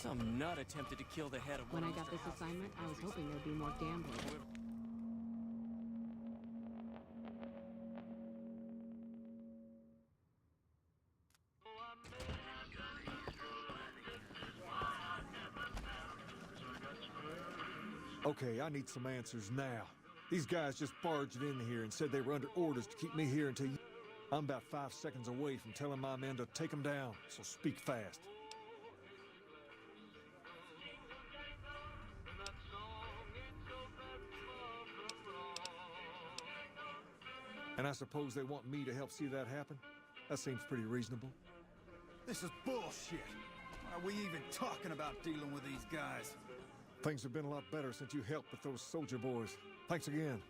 Some nut attempted to kill the head of When I got this assignment, I was hoping there'd be more gambling. Okay, I need some answers now. These guys just barged in here and said they were under orders to keep me here until you... I'm about 5 seconds away from telling my men to take them down, so speak fast. And I suppose they want me to help see that happen? That seems pretty reasonable. This is bullshit. Why are we even talking about dealing with these guys? Things have been a lot better since you helped with those soldier boys. Thanks again.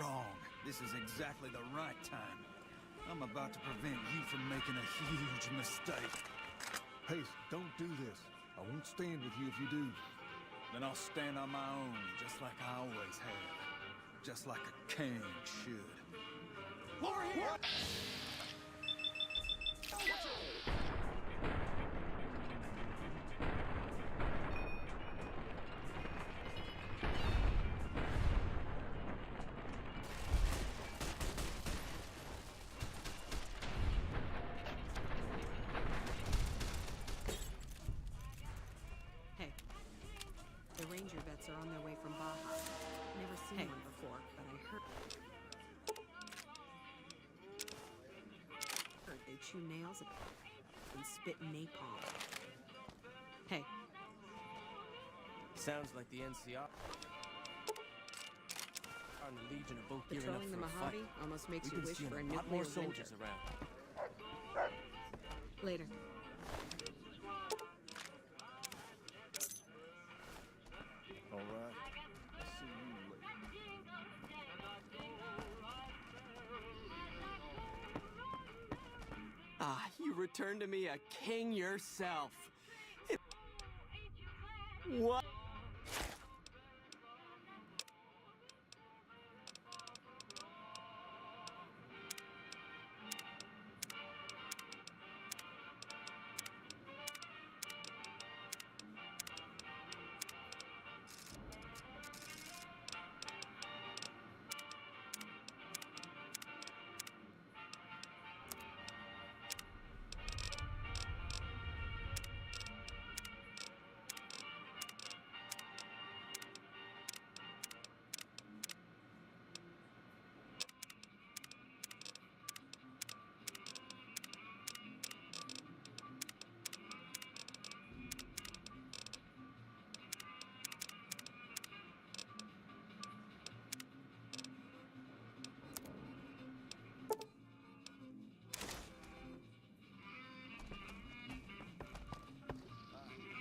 Wrong. This is exactly the right time. I'm about to prevent you from making a huge mistake. Hey, don't do this. I won't stand with you if you do. Then I'll stand on my own, just like I always have. Just like a king should. Over here! Hey, the ranger vets are on their way from Baja. Never seen one before, but I heard they chew nails and spit napalm. Hey. Sounds like the NCR and the Legion are both gearing up Patrolling the for a fight. Mojave almost makes We you can wish see for a a lot nuclear more winter. soldiers around. Later. All right. See you later. Ah, you returned to me a king yourself. What?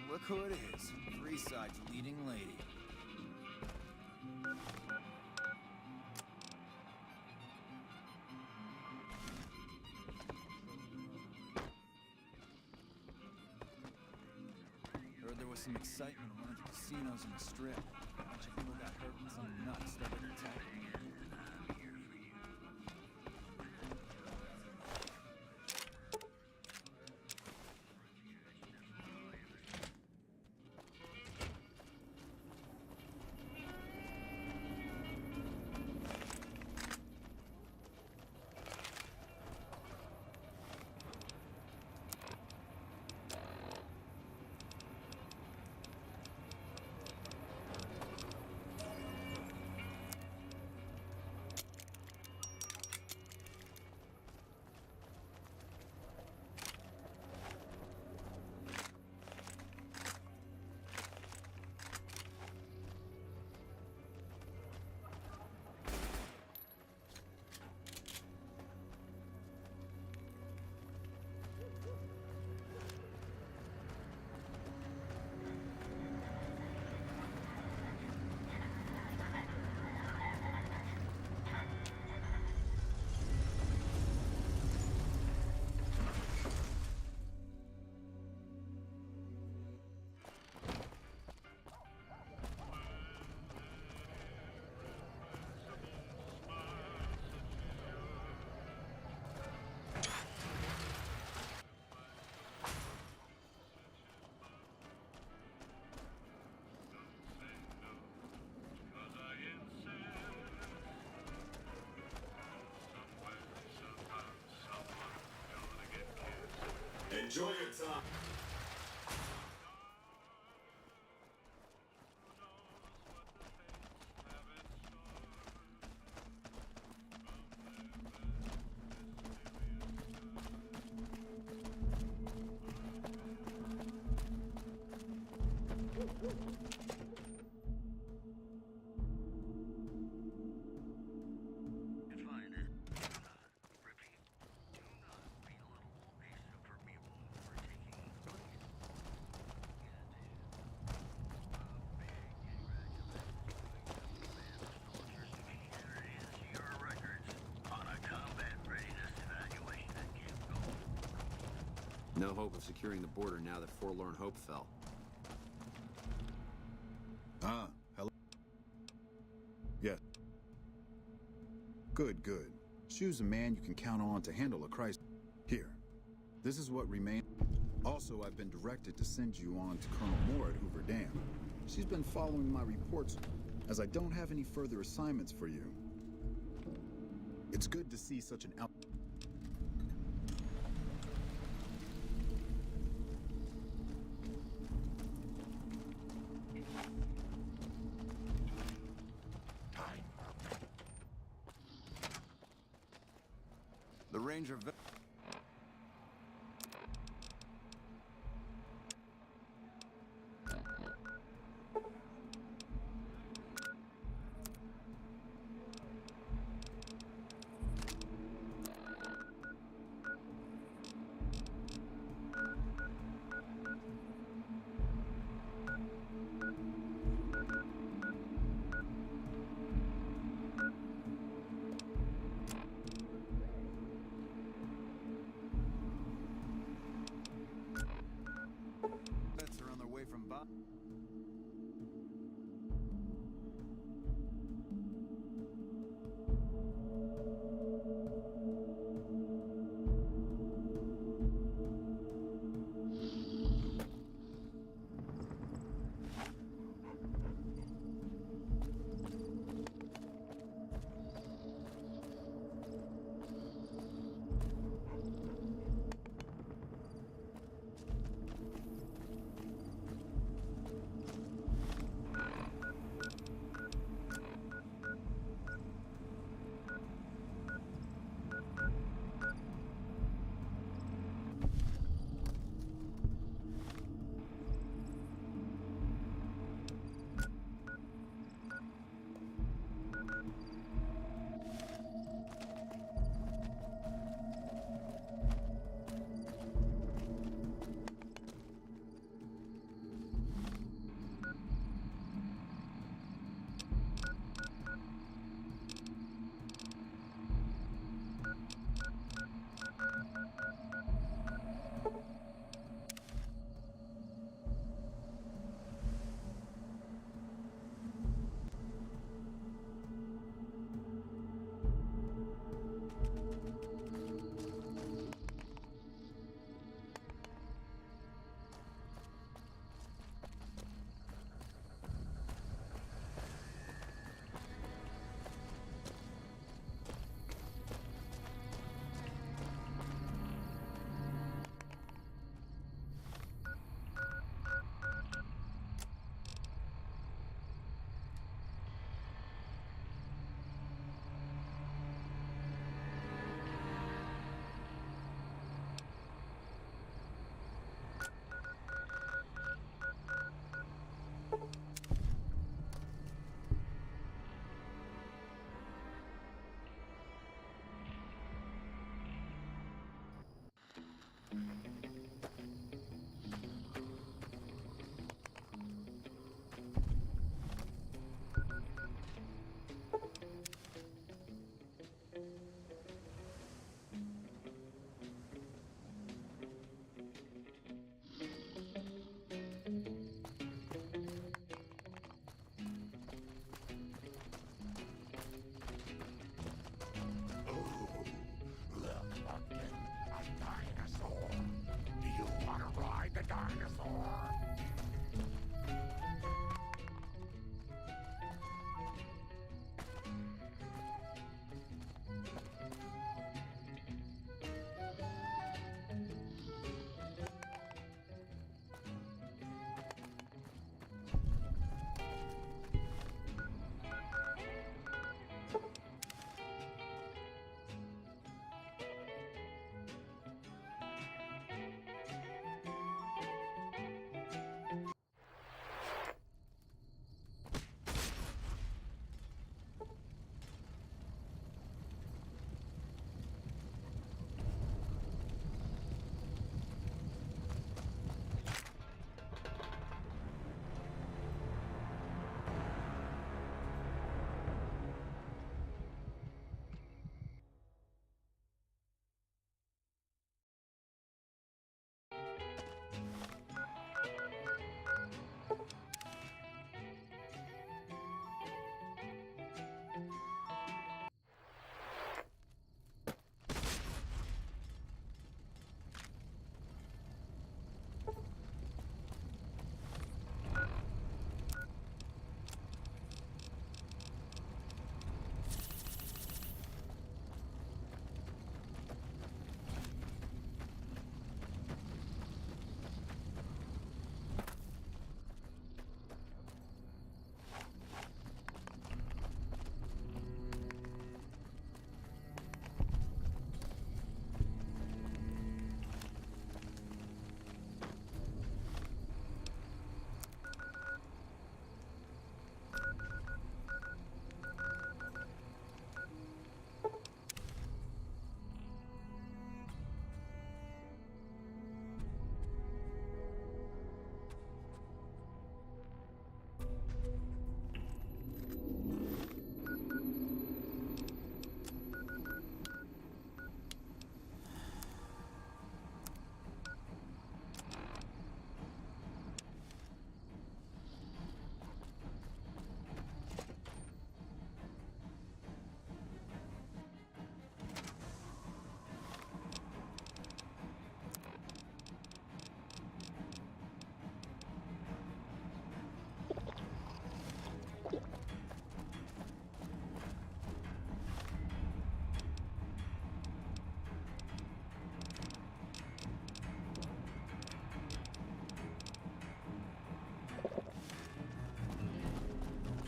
Look who it is. Freeside's leading lady. Heard there was some excitement in one of the casinos in the Strip. A bunch of people got hurt and some nuts started attacking. Enjoy your time. No hope of securing the border now that forlorn hope fell. Ah, hello. Yes. Good, good. Choose a man you can count on to handle a crisis. Here. This is what remains. Also, I've been directed to send you on to Colonel Moore at Hoover Dam. She's been following my reports, as I don't have any further assignments for you. It's good to see such an out. The Ranger... Vets are on their way from Baja.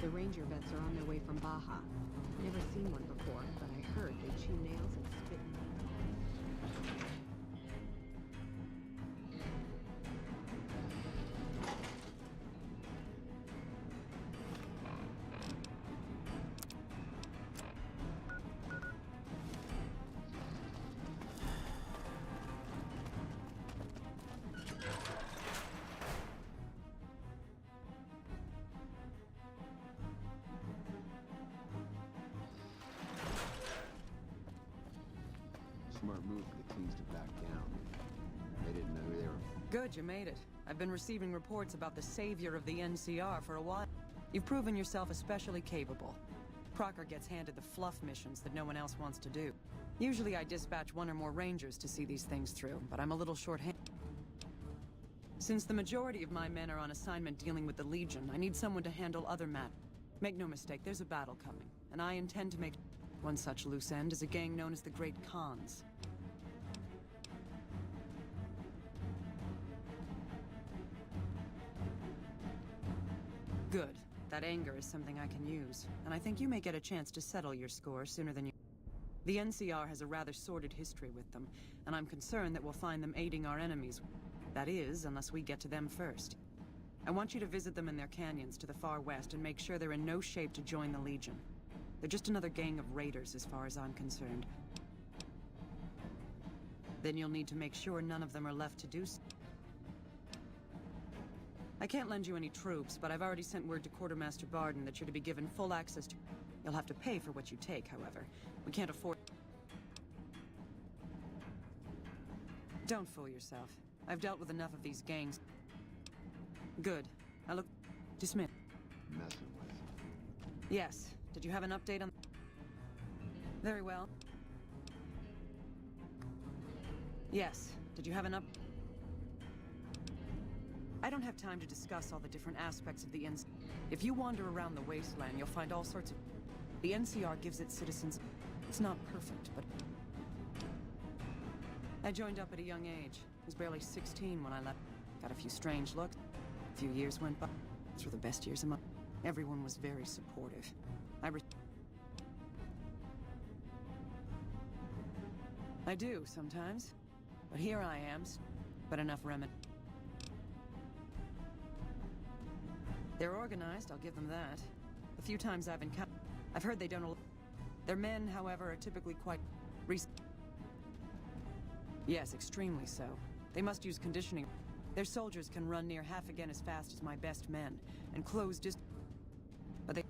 The ranger vets are on their way from Baja. Never seen one before, but I heard they chew nails and spit. Smart move for the teens to back down. They didn't know who they were. Good, you made it. I've been receiving reports about the savior of the NCR for a while. You've proven yourself especially capable. Crocker gets handed the fluff missions that no one else wants to do. Usually I dispatch one or more rangers to see these things through, but I'm a little short-handed. Since the majority of my men are on assignment dealing with the Legion, I need someone to handle other matters. Make no mistake, there's a battle coming, and I intend to make... One such loose end is a gang known as the Great Khans. Good. That anger is something I can use, and I think you may get a chance to settle your score sooner than you... The NCR has a rather sordid history with them, and I'm concerned that we'll find them aiding our enemies. That is, unless we get to them first. I want you to visit them in their canyons to the far west and make sure they're in no shape to join the Legion. They're just another gang of raiders as far as I'm concerned. Then you'll need to make sure none of them are left to do so. I can't lend you any troops, but I've already sent word to Quartermaster Barden that you're to be given full access to... You'll have to pay for what you take, however. We can't afford... Don't fool yourself. I've dealt with enough of these gangs. Good. I look... Dismiss. Messing with. Yes. Did you have an update on... Very well. Yes. Did you have an up... I don't have time to discuss all the different aspects of the NCR. If you wander around the wasteland, you'll find all sorts of... The NCR gives its citizens... It's not perfect, but... I joined up at a young age. I was barely 16 when I left. Got a few strange looks. A few years went by. Those were the best years of my... Everyone was very supportive. I do, sometimes. But here I am, but enough remedy. They're organized, I'll give them that. The few times I've encountered... I've heard they don't... Their men, however, are typically quite... Yes, extremely so. They must use conditioning. Their soldiers can run near half again as fast as my best men, and close But they...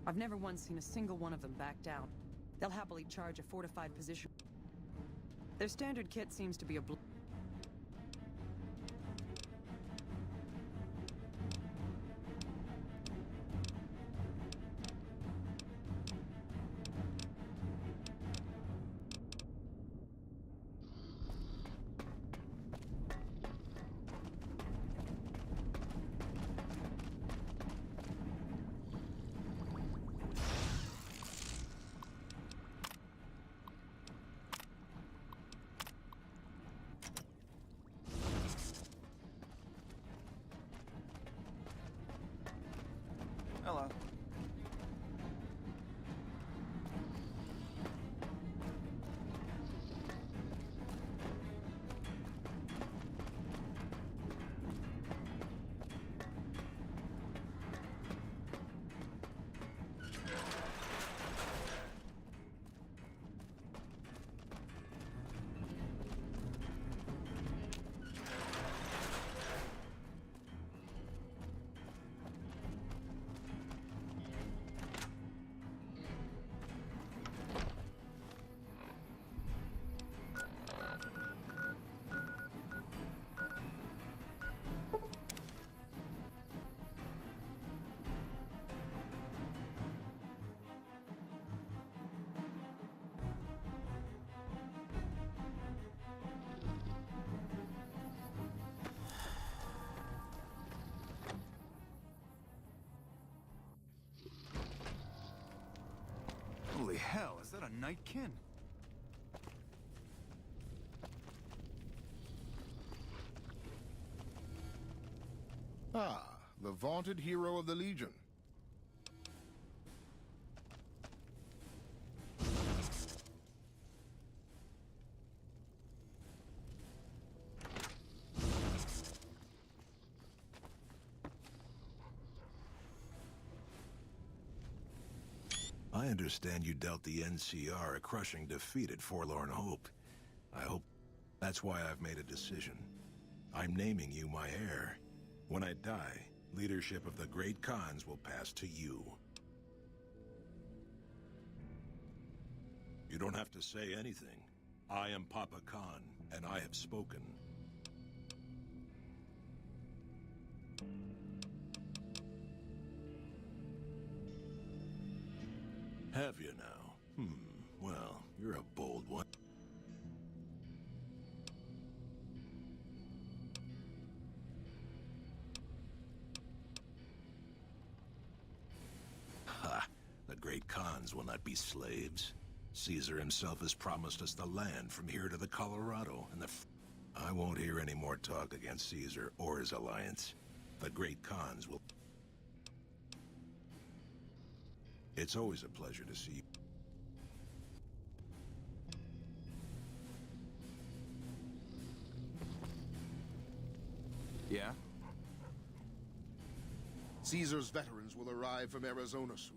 I've never once seen a single one of them back down. They'll happily charge a fortified position. Their standard kit seems to be a... Hello. Holy hell, is that a nightkin? Ah, the vaunted hero of the Legion. I understand you dealt the NCR a crushing defeat at Forlorn Hope. I hope that's why I've made a decision. I'm naming you my heir. When I die, leadership of the Great Khans will pass to you. You don't have to say anything. I am Papa Khan, and I have spoken. Have you now? Well, you're a bold one. Ha! The Great Khans will not be slaves. Caesar himself has promised us the land from here to the Colorado, and I won't hear any more talk against Caesar or his alliance. The Great Khans will... It's always a pleasure to see you. Yeah? Caesar's veterans will arrive from Arizona soon.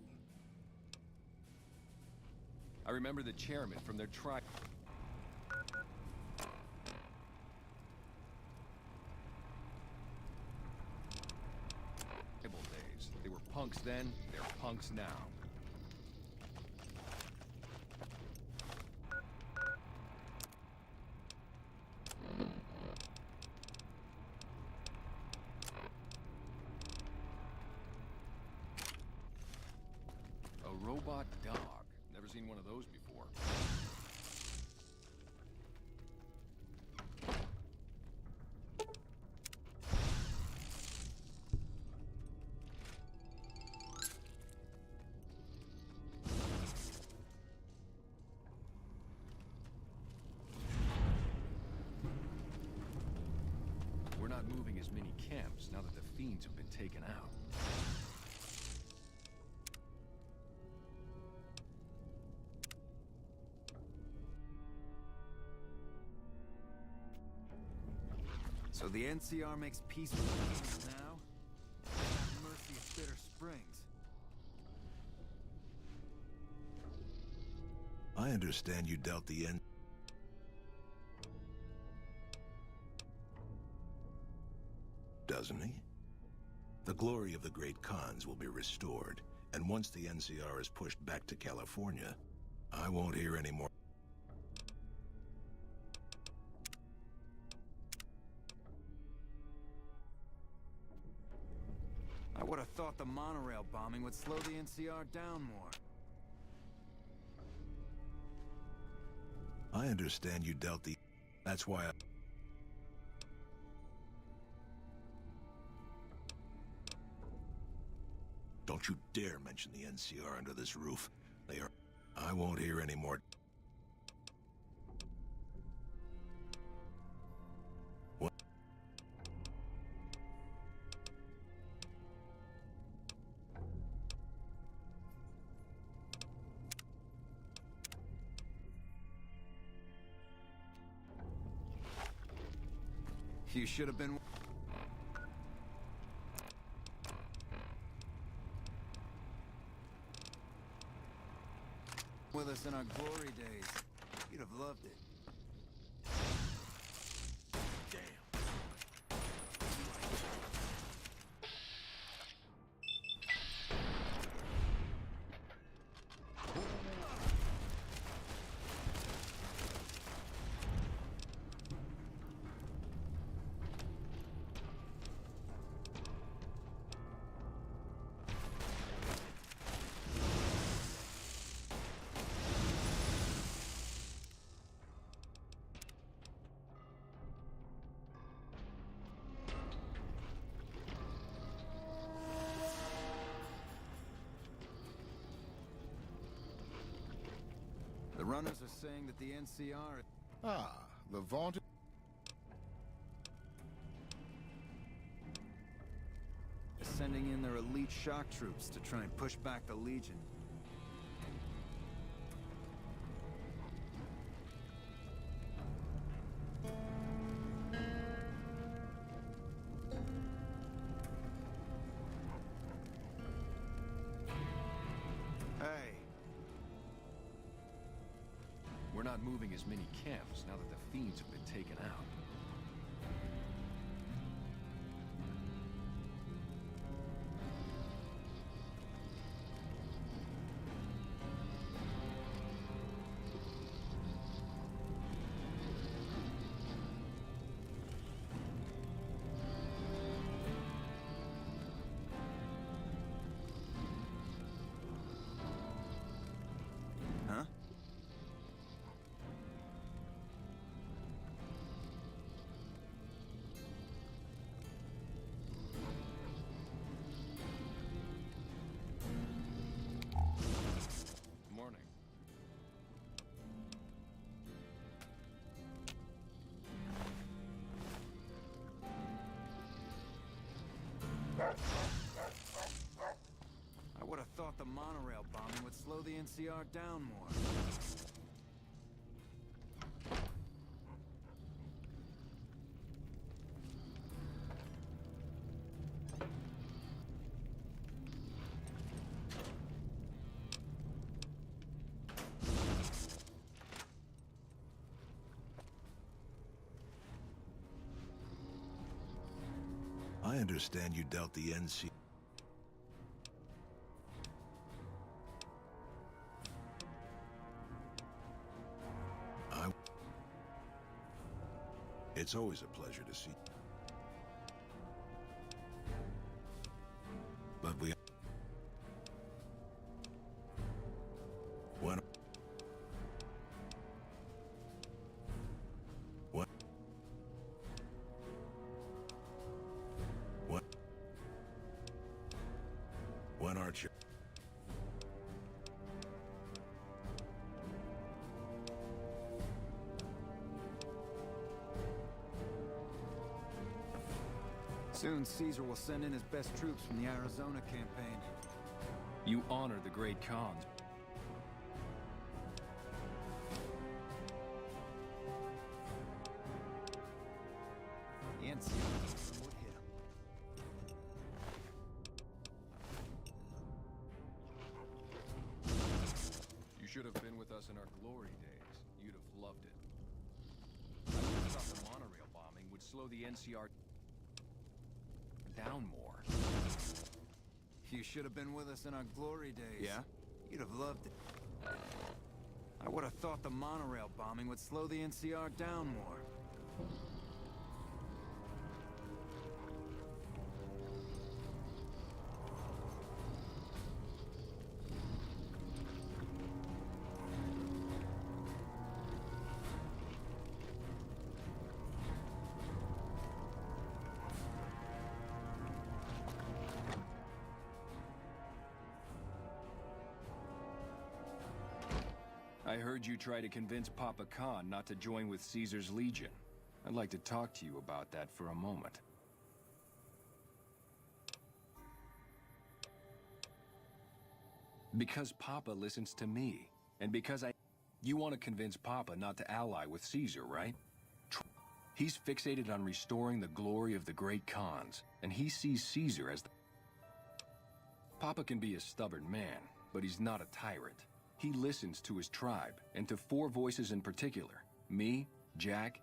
I remember the chairman from their tribe. Days. They were punks then, they're punks now. A robot dog. Never seen one of those before. We're not moving as many camps now that the fiends have been taken out. So the NCR makes peace with the humans now? Have mercy at Bitter Springs. I understand you dealt the end. Doesn't he? The glory of the Great Khans will be restored, and once the NCR is pushed back to California, I won't hear any more. I would have thought the monorail bombing would slow the NCR down more. I understand you dealt the... That's why I... Don't you dare mention the NCR under this roof. They are... I won't hear any more... What? You should have been with us in our glory days. You'd have loved it. The runners are saying that the NCR... Ah, the vaunted... sending in their elite shock troops to try and push back the Legion. Hey. We're not moving as many camps now that the fiends have been taken out. Huh? Morning. I would have thought the monorail bombing would slow the NCR down more. I understand you dealt the NC. It's always a pleasure to see. But we... When... What? What? When aren't you? Soon Caesar will send in his best troops from the Arizona campaign. You honor the great Khans. The NCR would hit him. You should have been with us in our glory days. You'd have loved it. I would have thought the monorail bombing would slow the NCR down more. You should have been with us in our glory days. Yeah? You'd have loved it. I would have thought the monorail bombing would slow the NCR down more. I heard you try to convince Papa Khan not to join with Caesar's Legion. I'd like to talk to you about that for a moment. Because Papa listens to me, and because you want to convince Papa not to ally with Caesar, right? He's fixated on restoring the glory of the great Khans, and he sees Caesar as the... Papa can be a stubborn man, but he's not a tyrant. He listens to his tribe, and to 4 voices in particular. Me, Jack.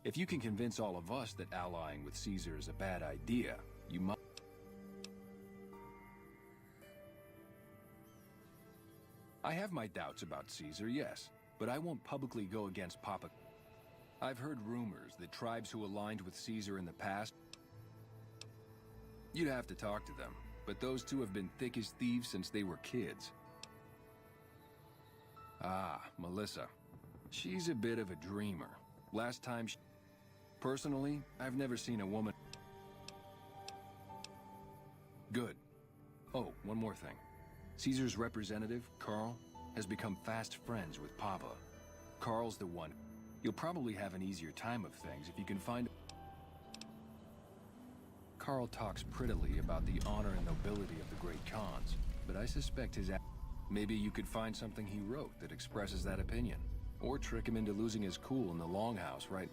If you can convince all of us that allying with Caesar is a bad idea, you must... I have my doubts about Caesar, yes, but I won't publicly go against Papa. I've heard rumors that tribes who aligned with Caesar in the past... You'd have to talk to them, but those two have been thick as thieves since they were kids. Ah, Melissa. She's a bit of a dreamer. Last time she... Personally, I've never seen a woman... Good. Oh, one more thing. Caesar's representative, Carl, has become fast friends with Papa. Carl's the one. You'll probably have an easier time of things if you can find... Carl talks prettily about the honor and nobility of the great Khans, but I suspect his... Maybe you could find something he wrote that expresses that opinion. Or trick him into losing his cool in the longhouse, right?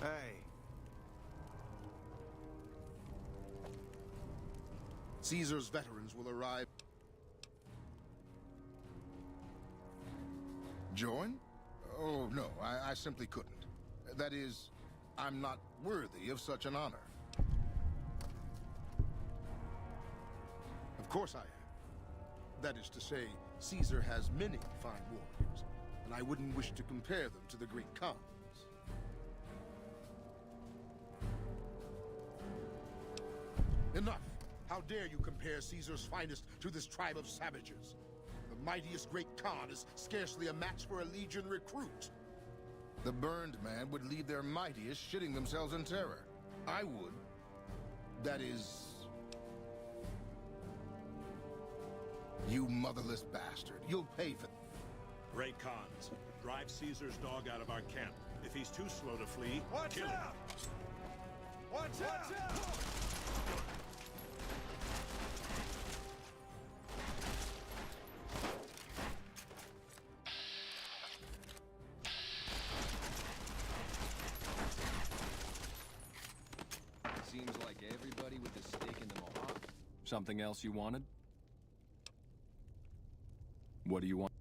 Hey. Caesar's veterans will arrive. Join? Oh, no, I simply couldn't. That is, I'm not worthy of such an honor. Of course I am. That is to say, Caesar has many fine warriors, and I wouldn't wish to compare them to the great Khans. Enough! How dare you compare Caesar's finest to this tribe of savages? The mightiest great Khan is scarcely a match for a legion recruit. The burned man would lead their mightiest shitting themselves in terror. I would. That is... You motherless bastard. You'll pay for... Great Khans, drive Caesar's dog out of our camp. If he's too slow to flee, kill him. Watch out! Seems like everybody with a stake in the Mohawk. Something else you wanted? What do you want?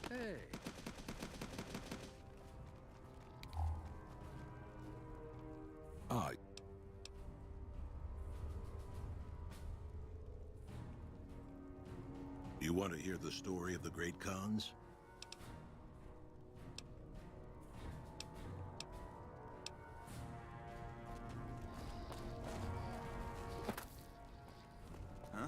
Hey. Ah. You want to hear the story of the great Khans? Huh?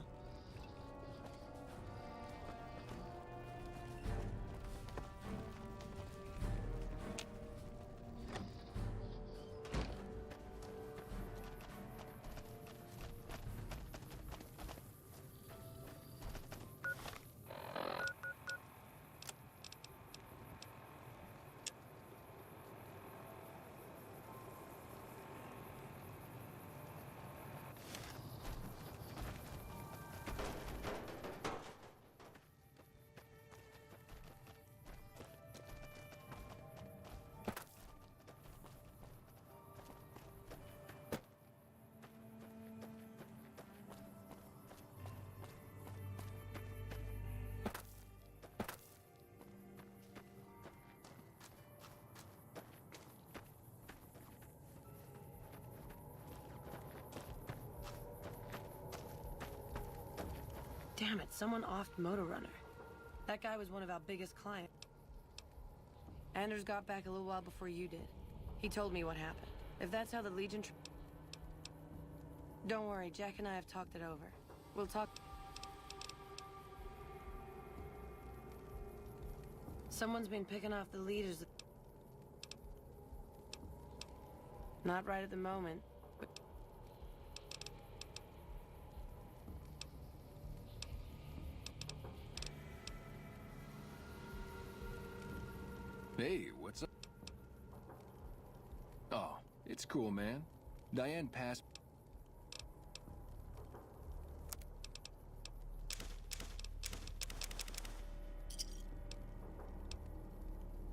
Damn it, someone offed Motor Runner. That guy was one of our biggest clients. Anders got back a little while before you did. He told me what happened. If that's how the Legion... Don't worry, Jack and I have talked it over. We'll talk... Someone's been picking off the leaders. Not right at the moment, but... Hey, what's up? Oh, it's cool, man. Diane passed...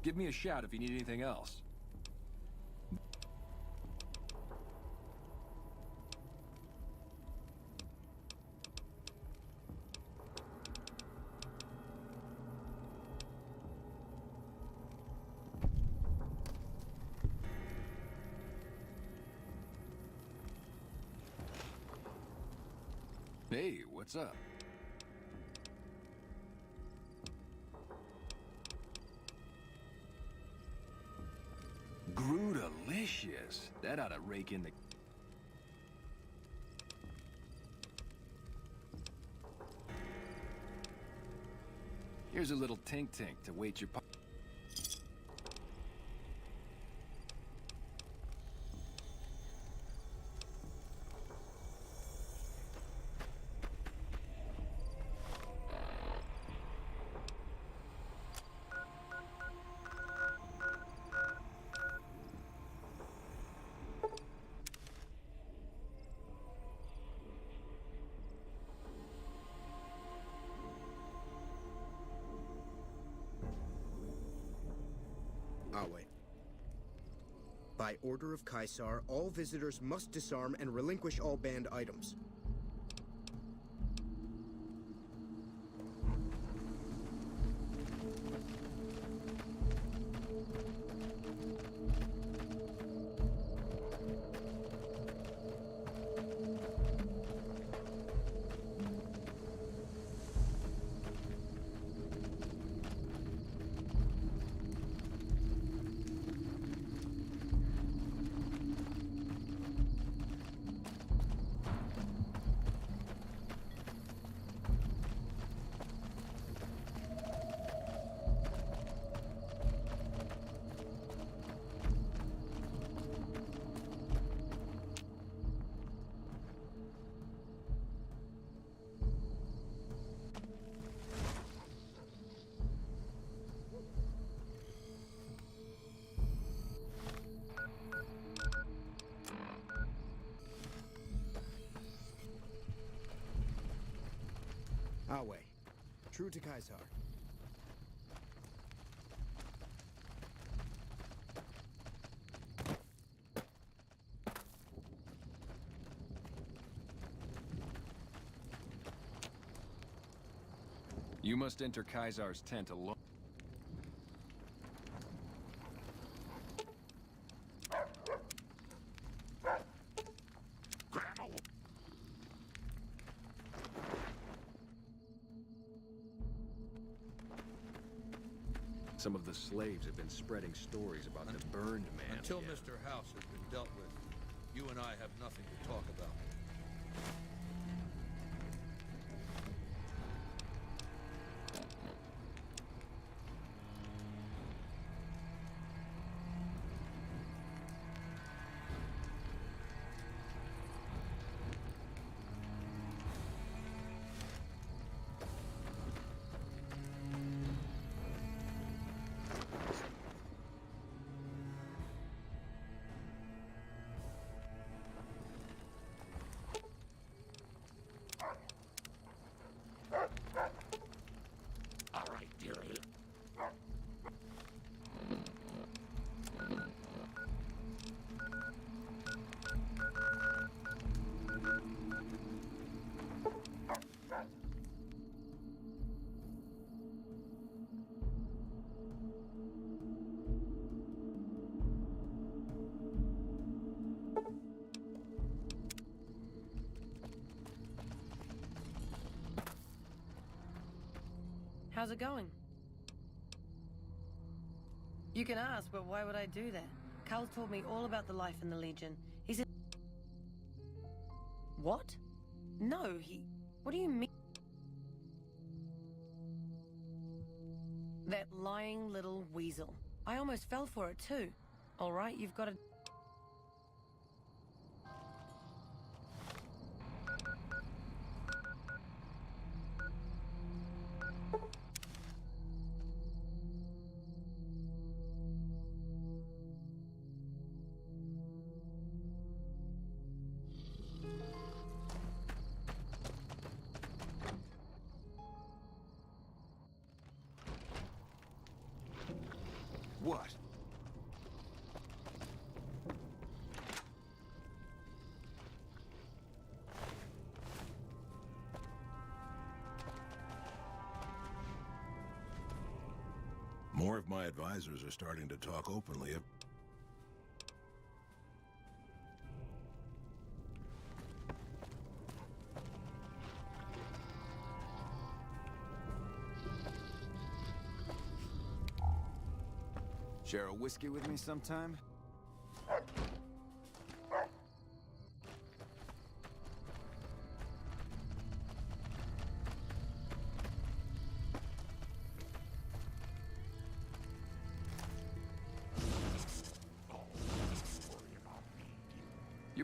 Give me a shout if you need anything else. Hey, what's up? Delicious. That ought to rake in the... Here's a little tink-tink to wait your... Wait. By order of Caesar, all visitors must disarm and relinquish all banned items. Away. True to Caesar. You must enter Caesar's tent alone. Some of the slaves have been spreading stories about the burned man. Until Mr. House has been dealt with, you and I have nothing to talk about. How's it going? You can ask, but why would I do that? Carl's told me all about the life in the Legion. He said... What? No, What do you mean? That lying little weasel. I almost fell for it too. All right, you've got to... What? More of my advisors are starting to talk openly of... Share a whiskey with me sometime?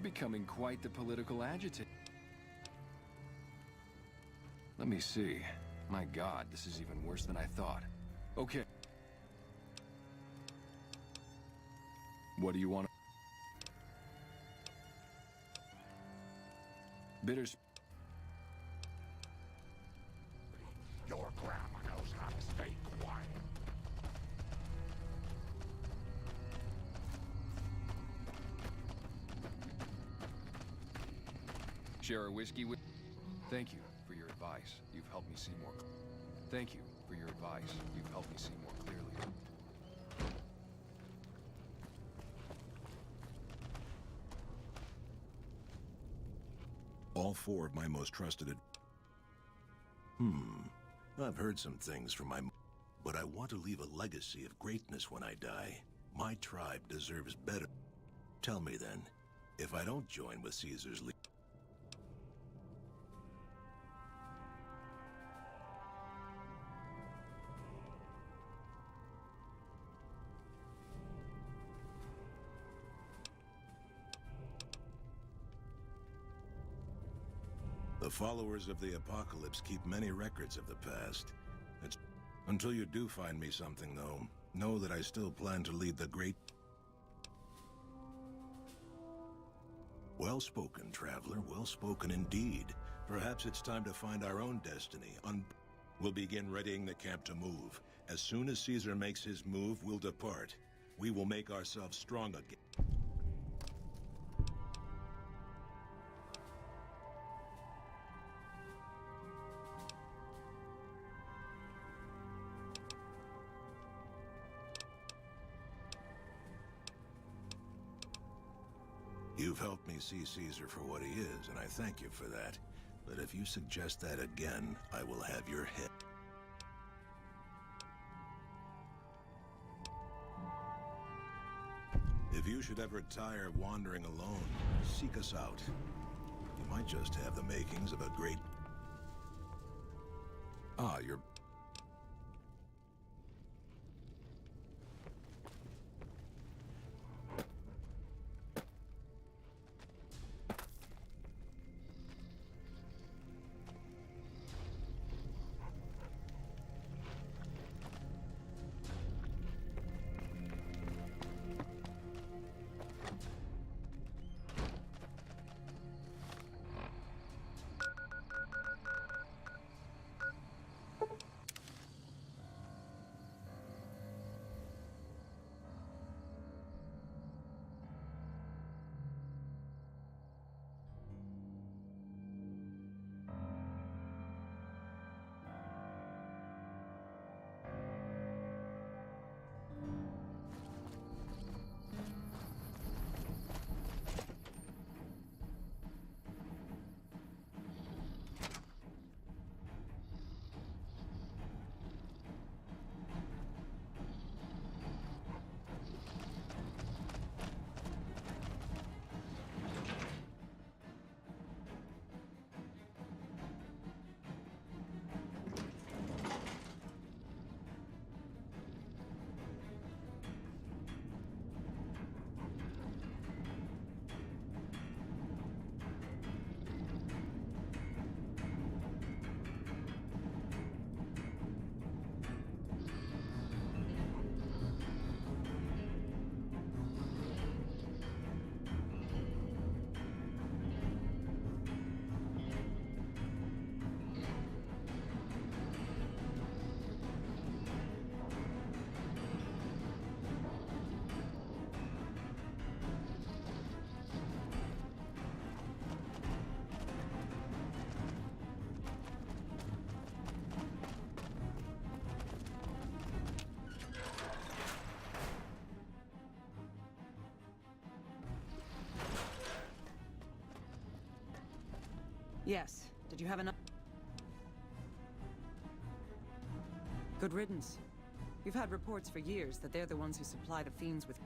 becoming quite the political agitator. Let me see. My God, this is even worse than I thought. Okay. What do you want? Bitters. Your grandma knows how to stay quiet. Share a whiskey with... Thank you for your advice. You've helped me see more... Thank you for your advice. You've helped me see more clearly. All four of my most trusted... I've heard some things from my... But I want to leave a legacy of greatness when I die. My tribe deserves better. Tell me then, if I don't join with Caesar's lead... The followers of the apocalypse keep many records of the past. Until you do find me something, though, know that I still plan to lead the great... Well spoken, traveler, well spoken indeed. Perhaps it's time to find our own destiny. We'll begin readying the camp to move. As soon as Caesar makes his move, we'll depart. We will make ourselves strong again. You've helped me see Caesar for what he is, and I thank you for that. But if you suggest that again, I will have your head. If you should ever tire of wandering alone, seek us out. You might just have the makings of a great... Ah, you're... Yes. Did you have enough? Good riddance. We've had reports for years that they're the ones who supply the fiends with...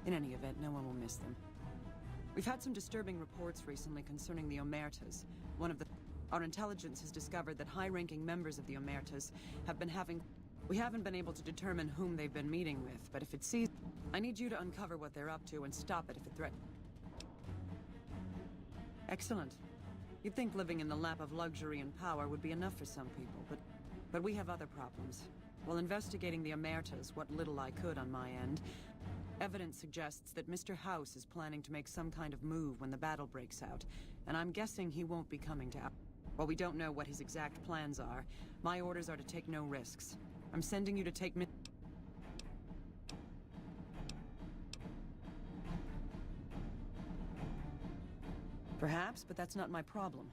In any event, no one will miss them. We've had some disturbing reports recently concerning the Omertas. Our intelligence has discovered that high-ranking members of the Omertas have been having... We haven't been able to determine whom they've been meeting with, but if it sees... I need you to uncover what they're up to and stop it if it threatens... Excellent. You'd think living in the lap of luxury and power would be enough for some people, but we have other problems. While investigating the Omertas, what little I could on my end, evidence suggests that Mr. House is planning to make some kind of move when the battle breaks out, and I'm guessing he won't be coming to our... While we don't know what his exact plans are, my orders are to take no risks. I'm sending you to take... Perhaps, but that's not my problem.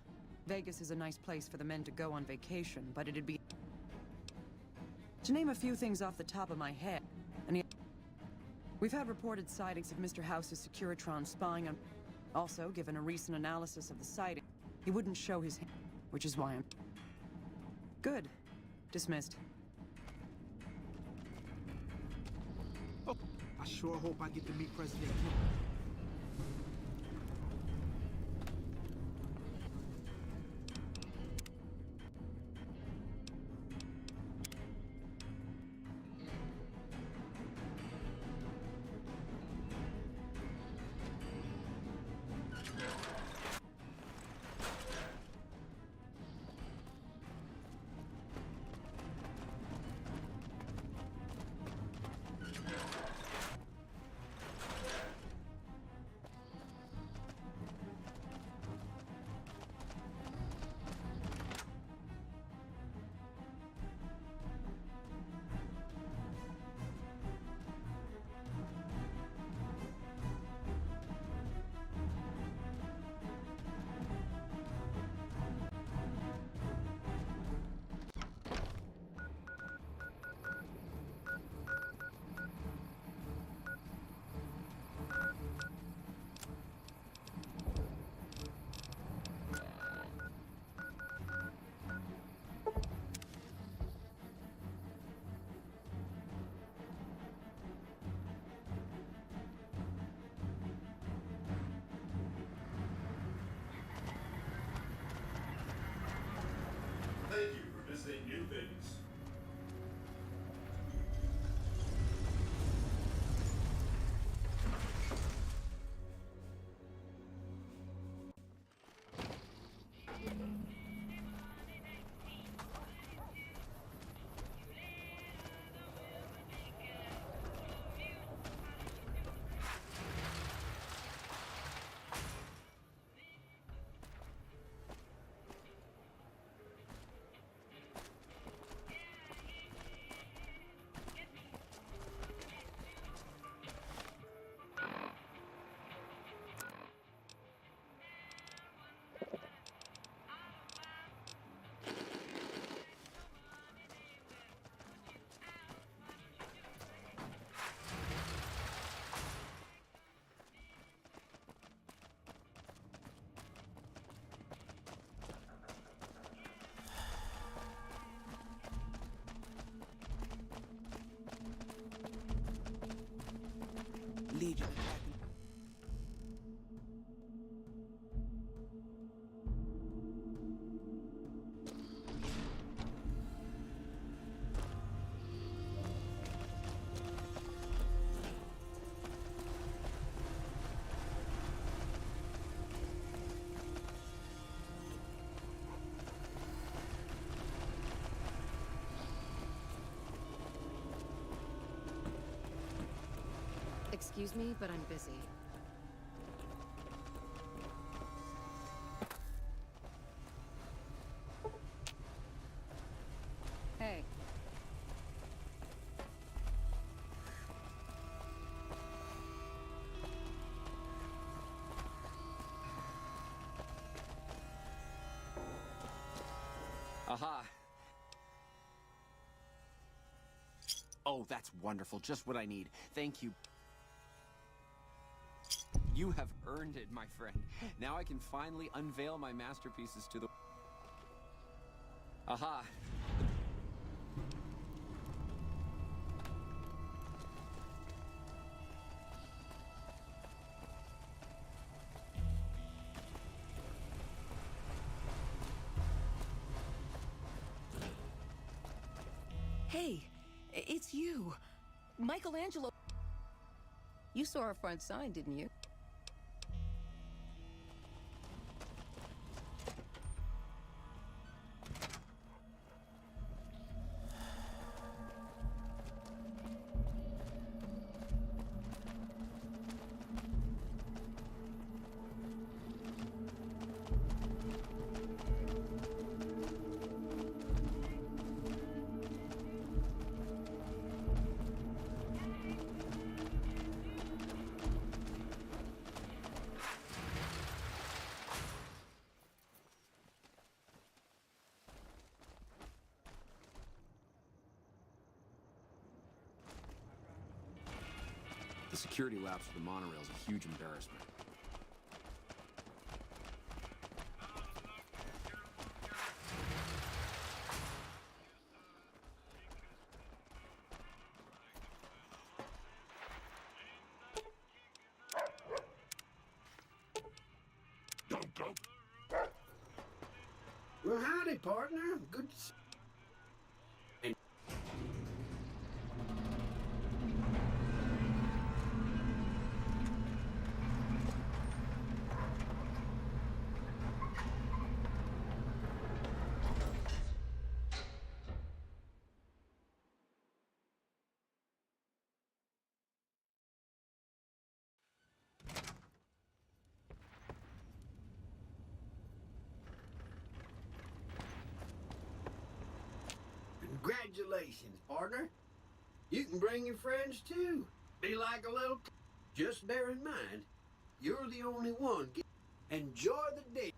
Vegas is a nice place for the men to go on vacation, but it'd be... To name a few things off the top of my head, we've had reported sightings of Mr. House's Securitron spying on... Also, given a recent analysis of the sighting, he wouldn't show his hand, which is why I'm... Good. Dismissed. Oh, I sure hope I get to meet President Kennedy. Thank you for visiting New Vegas. Legion attacking. Excuse me, but I'm busy. Hey. Aha. Oh, that's wonderful. Just what I need. Thank you. You have earned it, my friend. Now I can finally unveil my masterpieces to the... Aha. Hey, it's you. Michelangelo. You saw our front sign, didn't you? The security lapse for the monorail is a huge embarrassment. Well, howdy, partner. Good to see you. Congratulations, partner. You can bring your friends too. Be like a little... Just bear in mind, you're the only one. Enjoy the day.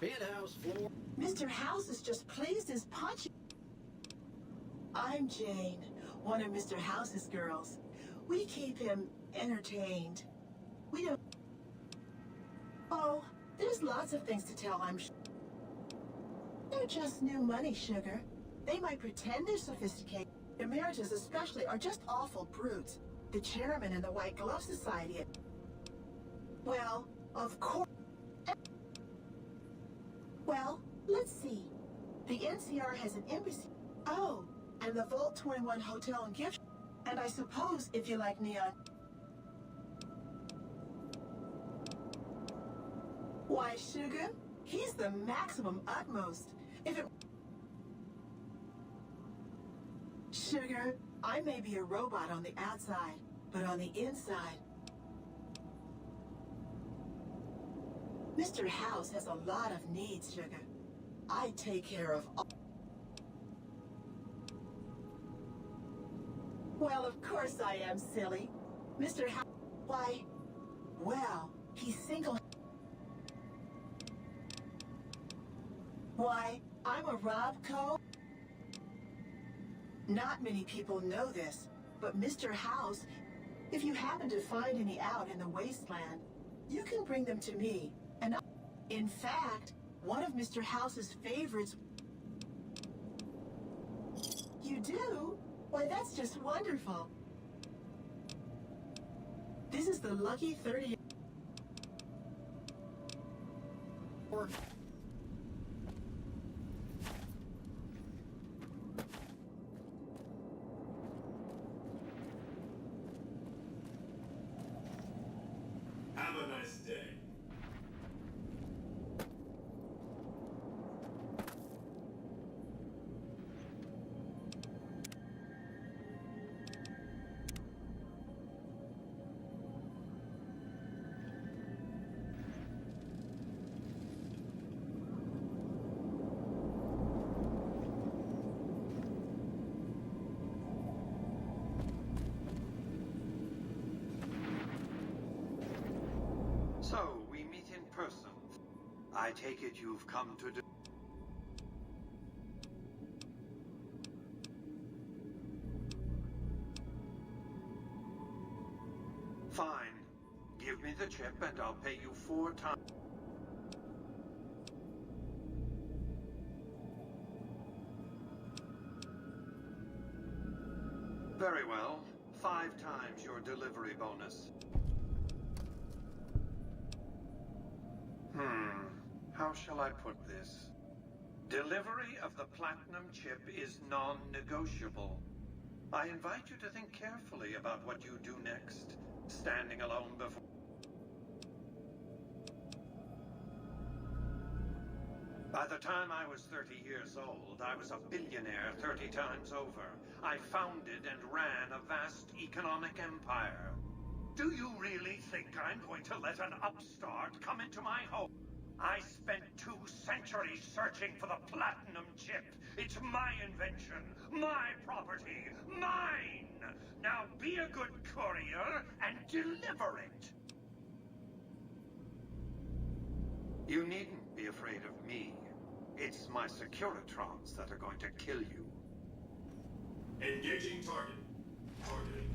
Penthouse floor. Mr. House is just pleased as punch. I'm Jane, one of Mr. House's girls. We keep him entertained. We don't... Oh, there's lots of things to tell, I'm sure. They're just new money, sugar. They might pretend they're sophisticated. Emeritus especially are just awful brutes. The chairman in the White Glove Society... Well, of course... Well, let's see. The NCR has an embassy. Oh, and the Vault 21 Hotel and Gift. And I suppose if you like neon. Why, sugar? He's the maximum utmost. If it... Sugar, I may be a robot on the outside, but on the inside... Mr. House has a lot of needs, sugar. I take care of all... Well, of course I am, silly. Mr. House... Why... Well, he's single... Why, I'm a Robco. Not many people know this, but Mr. House, if you happen to find any out in the wasteland, you can bring them to me. And in fact, one of Mr. House's favorites... You do? Why, that's just wonderful. This is the lucky 30... Have a nice day. So, we meet in person. I take it you've come to do... Fine. Give me the chip and I'll pay you 4 times. Very well. 5 times your delivery bonus. How shall I put this? Delivery of the platinum chip is non-negotiable. I invite you to think carefully about what you do next, standing alone before... By the time I was 30 years old, I was a billionaire 30 times over. I founded and ran a vast economic empire. Do you really think I'm going to let an upstart come into my home? I spent 2 centuries searching for the platinum chip. It's my invention, my property, mine! Now be a good courier and deliver it! You needn't be afraid of me. It's my Securitrons that are going to kill you. Engaging target. Targeting.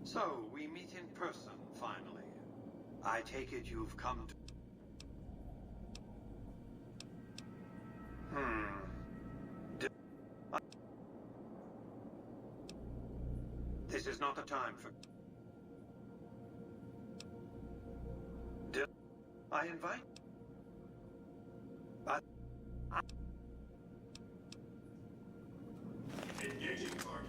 So, we meet in person, finally. I take it you've come to... This is not the time for... I invite... Engaging target.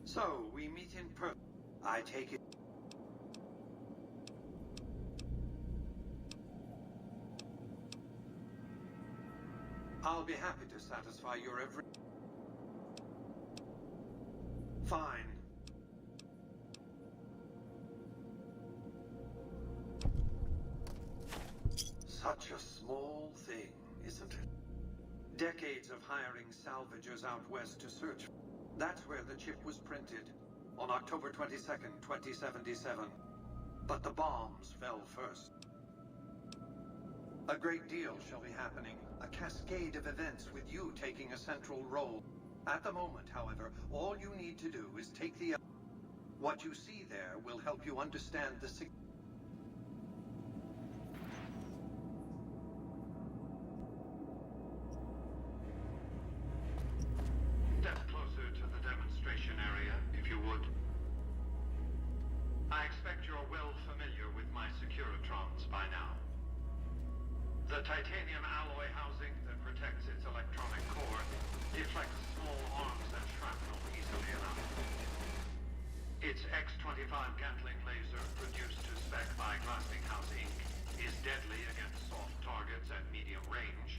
So, we meet in person. I take it... I'll be happy to satisfy your every... Fine. Such a small thing, isn't it? Decades of hiring salvagers out west to search. That's where the chip was printed, on October 22nd, 2077. But the bombs fell first. A great deal shall be happening, a cascade of events with you taking a central role. At the moment, however, all you need to do is take the... What you see there will help you understand the... deflects small arms and shrapnel easily enough. Its X-25 Gatling laser, produced to spec by Glassinghouse Inc., is deadly against soft targets at medium range.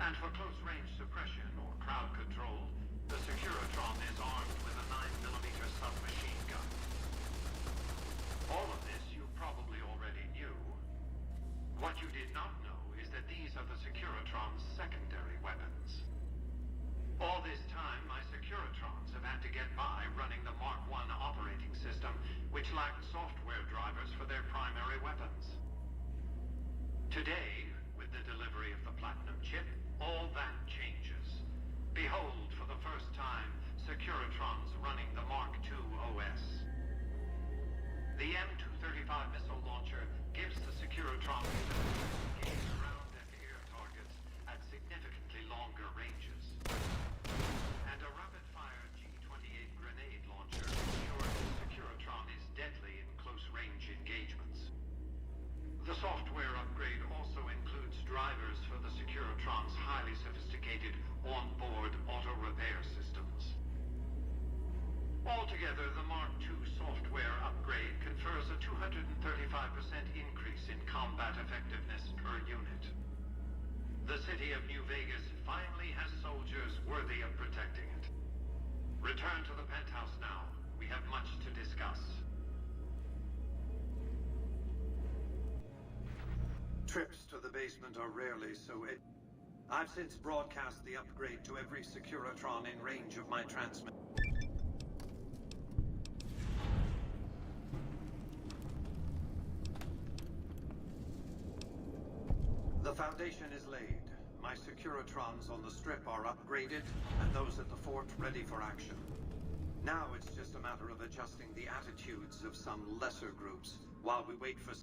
And for close-range suppression or crowd control, the Securitron is armed with a 9mm submachine gun. All of this you probably already knew. What you did not know is that these are the Securitron's secondary weapons. All this time, my Securitrons have had to get by running the Mark I operating system, which lacked software drivers for their primary weapons. Today, with the delivery of the Platinum chip, all that changes. Behold, for the first time, Securitrons running the Mark II OS. The M235 missile launcher gives the Securitron the ability to engage ground and air targets at significantly longer ranges. And a rapid-fire G-28 grenade launcher ensures the Securitron is deadly in close-range engagements. The software upgrade also includes drivers for the Securitron's highly sophisticated on-board auto-repair systems. Altogether, the Mark II software upgrade confers a 235% increase in combat effectiveness per unit. The city of New Vegas finally has soldiers worthy of protecting it. Return to the penthouse now. We have much to discuss. Trips to the basement are rarely so I've since broadcast the upgrade to every Securitron in range of my transmit. The foundation is laid. My Securitrons on the strip are upgraded, and those at the fort ready for action. Now it's just a matter of adjusting the attitudes of some lesser groups while we wait for...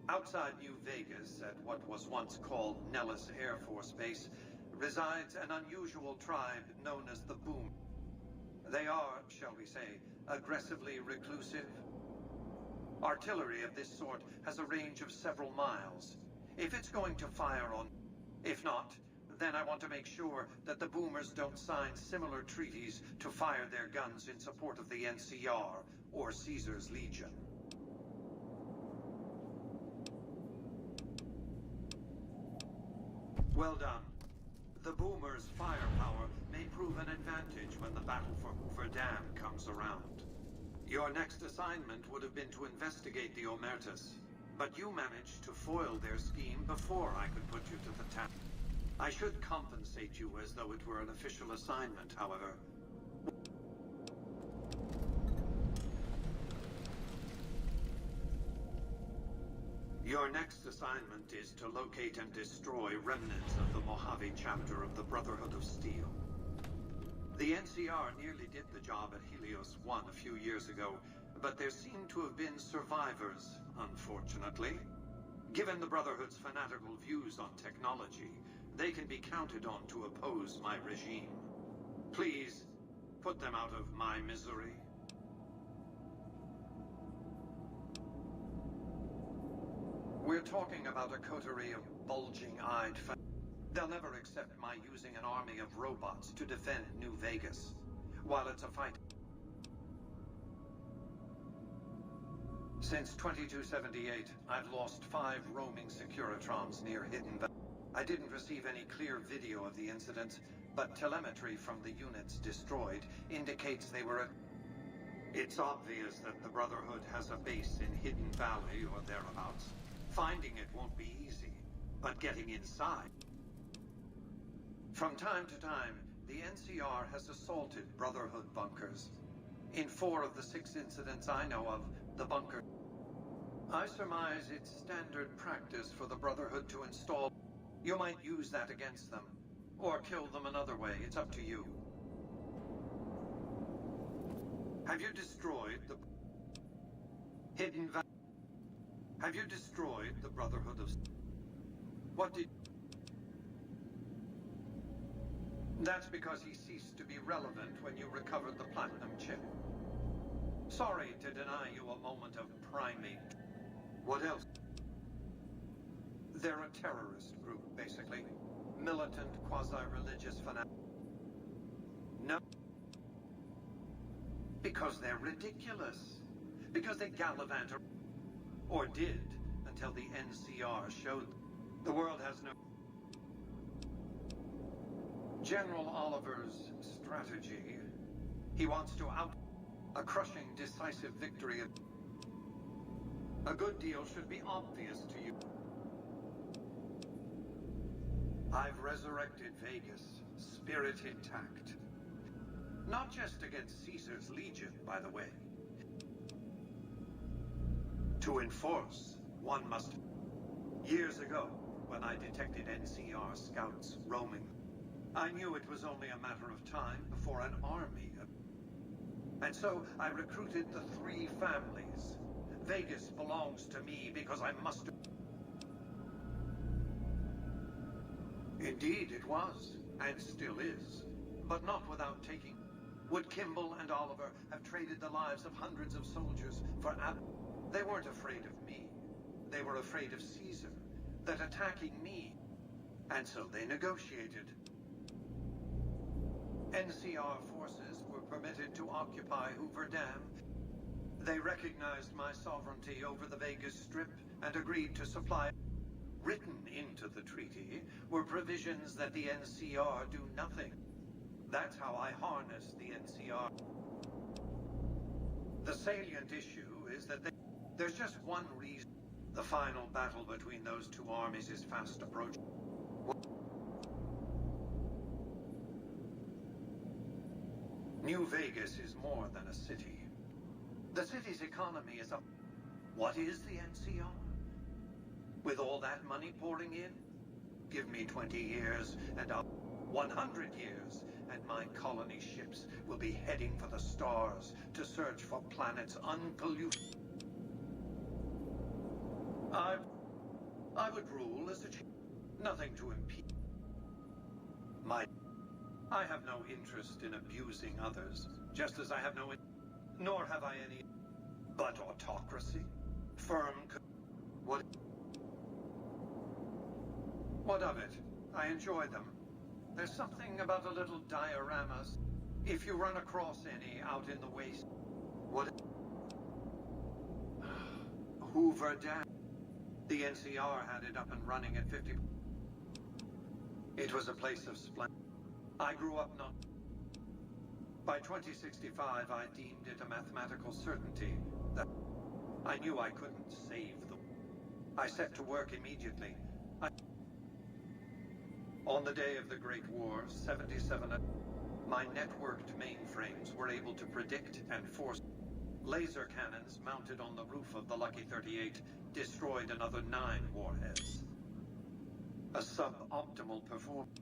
Outside New Vegas, at what was once called Nellis Air Force Base, resides an unusual tribe known as the Boom. They are, shall we say, aggressively reclusive. Artillery of this sort has a range of several miles. If it's going to fire on... If not, then I want to make sure that the Boomers don't sign similar treaties to fire their guns in support of the NCR or Caesar's Legion. Well done. The Boomers' firepower may prove an advantage when the battle for Verdun comes around. Your next assignment would have been to investigate the Omertas, but you managed to foil their scheme before I could put you to the task. I should compensate you as though it were an official assignment, however. Your next assignment is to locate and destroy remnants of the Mojave chapter of the Brotherhood of Steel. The NCR nearly did the job at Helios 1 a few years ago, but there seem to have been survivors, unfortunately. Given the Brotherhood's fanatical views on technology, they can be counted on to oppose my regime. Please, put them out of my misery. We're talking about a coterie of bulging-eyed They'll never accept my using an army of robots to defend New Vegas, while it's a fight. Since 2278, I've lost 5 roaming Securitrons near Hidden Valley. I didn't receive any clear video of the incident, but telemetry from the units destroyed indicates they were at... It's obvious that the Brotherhood has a base in Hidden Valley or thereabouts. Finding it won't be easy, but getting inside... From time to time, the NCR has assaulted Brotherhood bunkers. In 4 of the 6 incidents I know of, the bunker... I surmise it's standard practice for the Brotherhood to install... You might use that against them, or kill them another way, it's up to you. Have you destroyed the... Hidden Valley? Have you destroyed the Brotherhood of... What did... That's because he ceased to be relevant when you recovered the Platinum chip. Sorry to deny you a moment of primate. What else? They're a terrorist group, basically. militant, quasi-religious fanatics. No. Because they're ridiculous. Because they gallivant, or did, until the NCR showed them. The world has no... General Oliver's strategy. He wants to out a crushing, decisive victory. A good deal should be obvious to you. I've resurrected Vegas, spirit intact. Not just against Caesar's legion, by the way. To enforce, one must... Years ago, when I detected NCR scouts roaming, I knew it was only a matter of time before an army... And so I recruited the 3 families. Vegas belongs to me because I must... Indeed, it was, and still is, but not without taking. Would Kimball and Oliver have traded the lives of hundreds of soldiers for They weren't afraid of me. They were afraid of Caesar, that attacking me. And so they negotiated. NCR forces were permitted to occupy Hoover Dam. They recognized my sovereignty over the Vegas Strip and agreed to supply. Written into the treaty were provisions that the NCR do nothing. That's how I harness the NCR. The salient issue is that there's just one reason. The final battle between those 2 armies is fast approaching. New Vegas is more than a city. The city's economy is up. What is the NCR? With all that money pouring in? Give me 20 years and 100 years, and my colony ships will be heading for the stars to search for planets unpolluted. I would rule as a nothing to impede. I have no interest in abusing others, just as I have nor have I any. But autocracy? Firm. What of it? I enjoy them. There's something about a little dioramas. If you run across any out in the waste. Hoover Dam. The NCR had it up and running at 50. It was a place of splendor. I grew up not... By 2065, I deemed it a mathematical certainty that I knew I couldn't save them. I set to work immediately. On the day of the Great War, 77, my networked mainframes were able to predict and force. Laser cannons mounted on the roof of the Lucky 38 destroyed another 9 warheads. A suboptimal performance.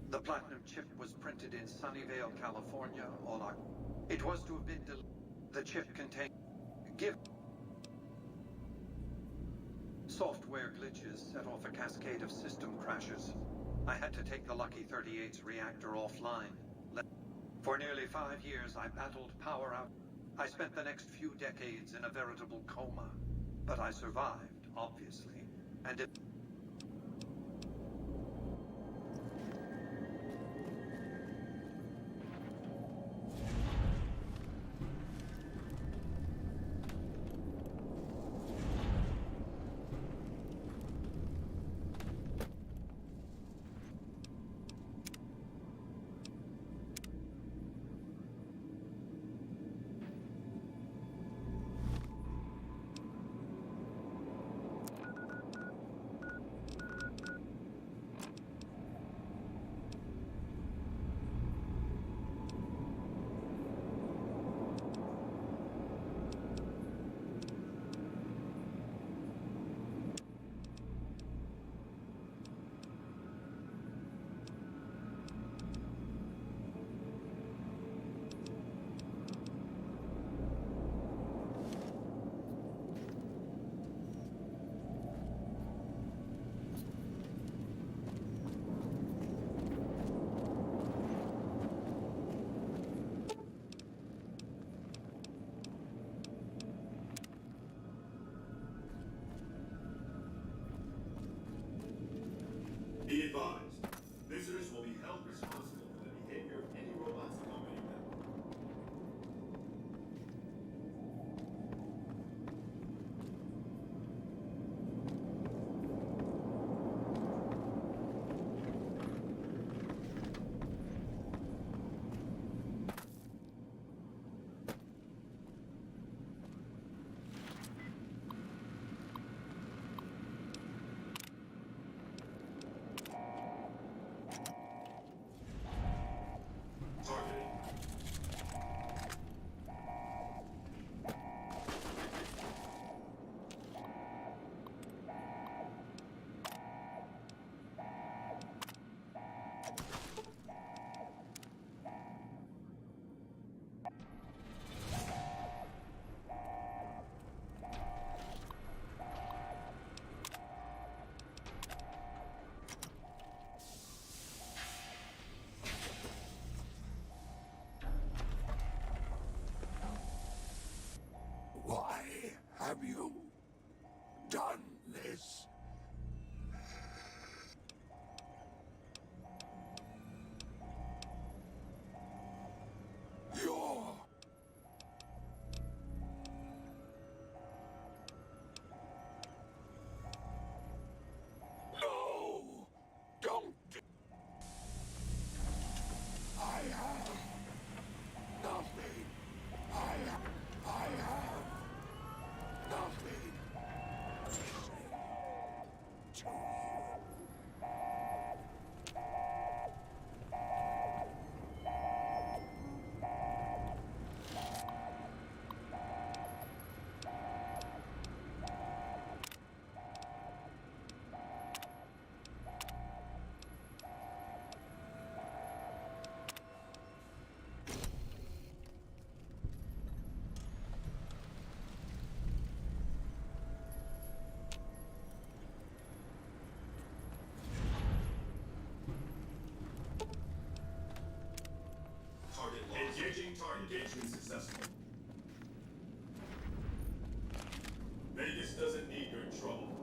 The platinum chip was printed in Sunnyvale, California. It was to have been the chip contained. Software glitches set off a cascade of system crashes. I had to take the Lucky 38's reactor offline. For nearly 5 years, I battled power out. I spent the next few decades in a veritable coma. But I survived, obviously, and it... advised, visitors will be held responsible for the behavior of any robots accompanying them. Why have you done this? You're... No! Don't! I have nothing. I have nothing to say to you. Target lost. Engaging target. Engagement successful. Vegas doesn't need your trouble.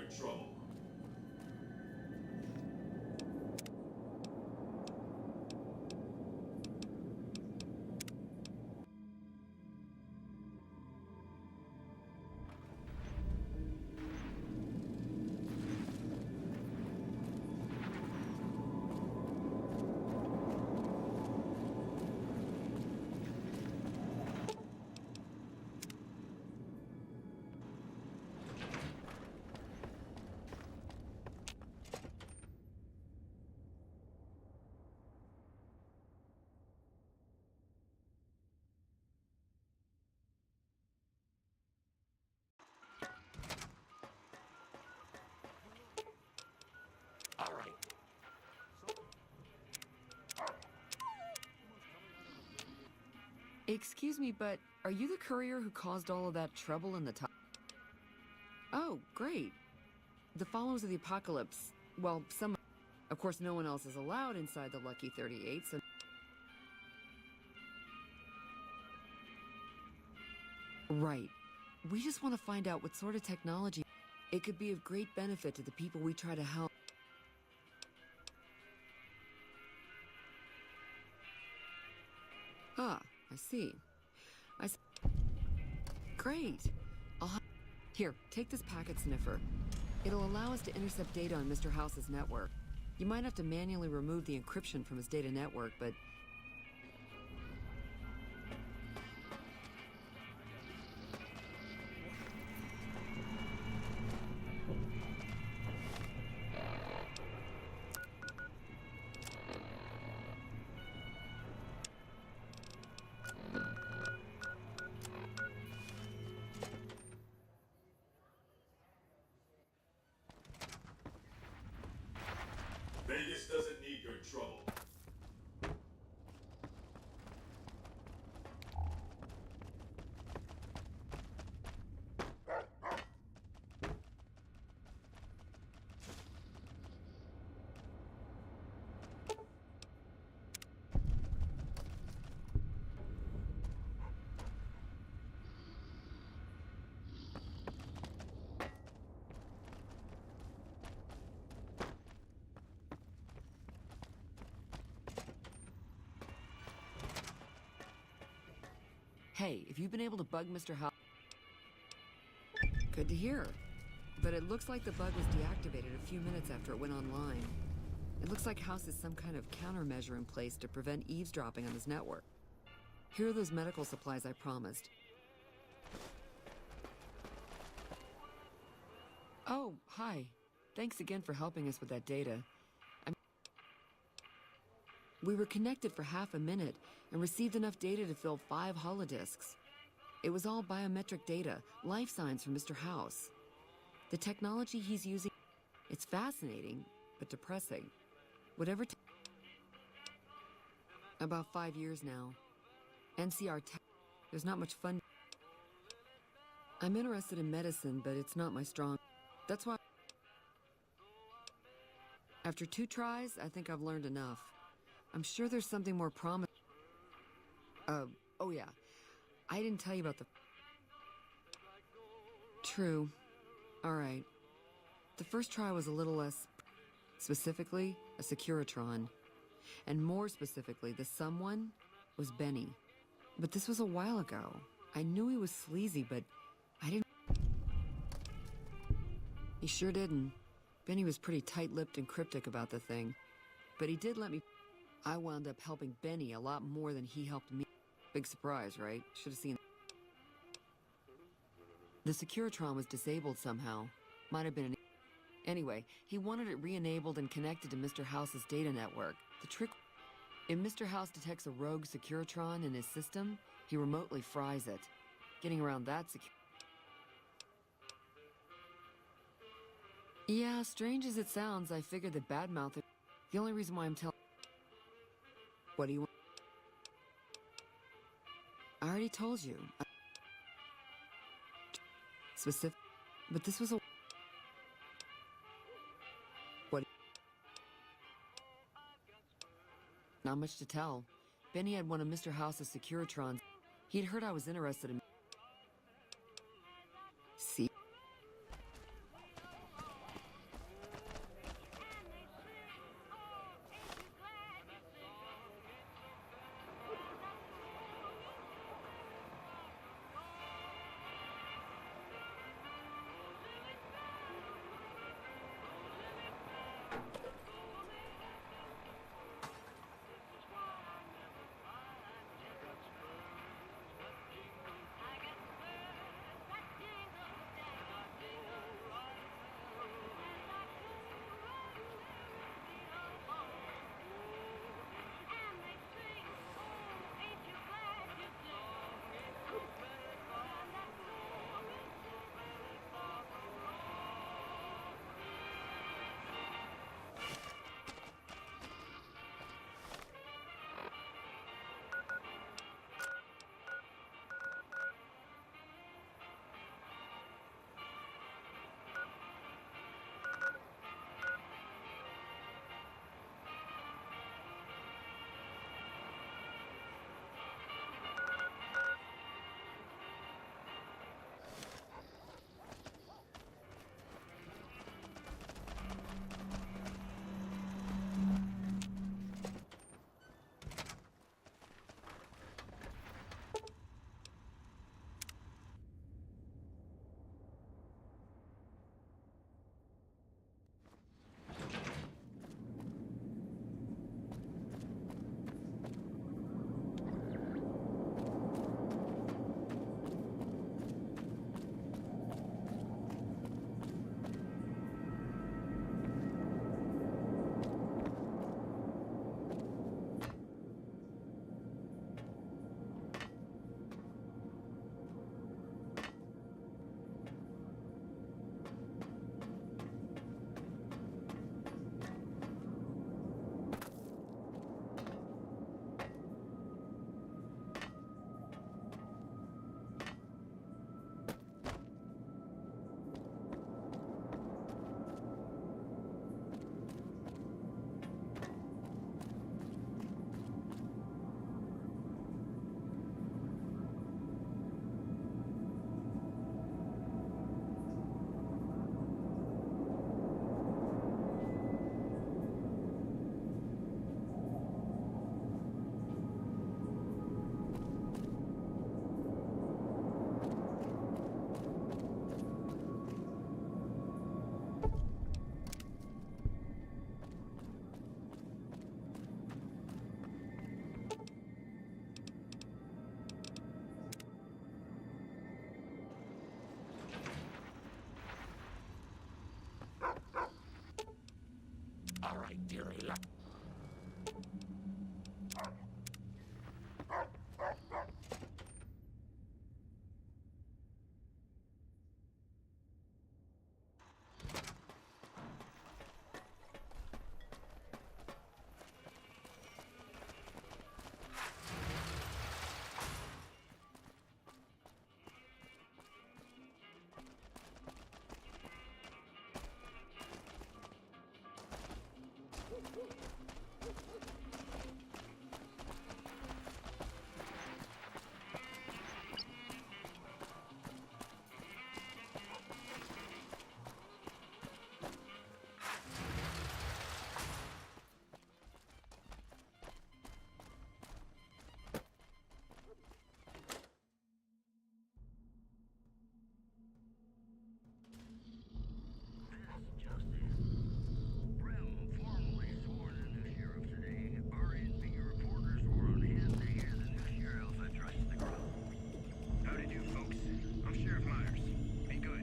your trouble. All right. Excuse me, but are you the courier who caused all of that trouble in the top? Oh, great. The followers of the apocalypse. Well, some... Of course, no one else is allowed inside the Lucky 38, so... Right. We just want to find out what sort of technology... It could be of great benefit to the people we try to help. Ah, I see. Great. Here, take this packet sniffer. It'll allow us to intercept data on Mr. House's network. You might have to manually remove the encryption from his data network, but... Vegas doesn't need your trouble. Hey, if you've been able to bug Mr. House... Good to hear. But it looks like the bug was deactivated a few minutes after it went online. It looks like House has some kind of countermeasure in place to prevent eavesdropping on his network. Here are those medical supplies I promised. Oh, hi. Thanks again for helping us with that data. We were connected for half a minute and received enough data to fill 5 holodisks. It was all biometric data, life signs from Mr. House. The technology he's using, it's fascinating, but depressing. Whatever about 5 years now. NCR tech, there's not much fun. I'm interested in medicine, but it's not my strong. That's why. After 2 tries, I think I've learned enough. I'm sure there's something more promising. Oh yeah. I didn't tell you about the... True. Alright. The first try was a little less... Specifically, a Securitron. And more specifically, the someone was Benny. But this was a while ago. I knew he was sleazy, but I didn't... He sure didn't. Benny was pretty tight-lipped and cryptic about the thing. But he did let me... I wound up helping Benny a lot more than he helped me. Big surprise, right? Should have seen. The Securitron was disabled somehow. Might have been an... Anyway, he wanted it re-enabled and connected to Mr. House's data network. The trick... If Mr. House detects a rogue Securitron in his system, he remotely fries it. Getting around that Yeah, strange as it sounds, I figured that badmouth... The only reason why I'm telling... What do you want? I already told you. Specific, but this was a... What? Not much to tell. Benny had one of Mr. House's Securitrons. He'd heard I was interested in... See?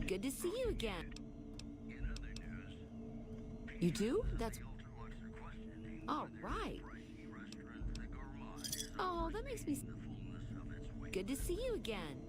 Good to see you again. You do? That's... All right. Oh, that makes me... Good to see you again.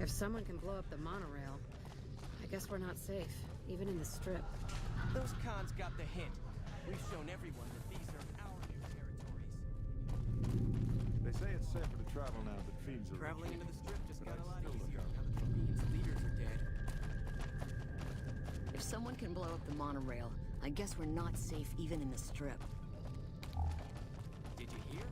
If someone can blow up the monorail, I guess we're not safe, even in the Strip. Those cons got the hint. We've shown everyone that these are our new territories. They say it's safer to travel now that fiends are Traveling into the Strip just got a lot still look easier out. now that the Fiends' leaders are dead. If someone can blow up the monorail, I guess we're not safe even in the Strip. Did you hear?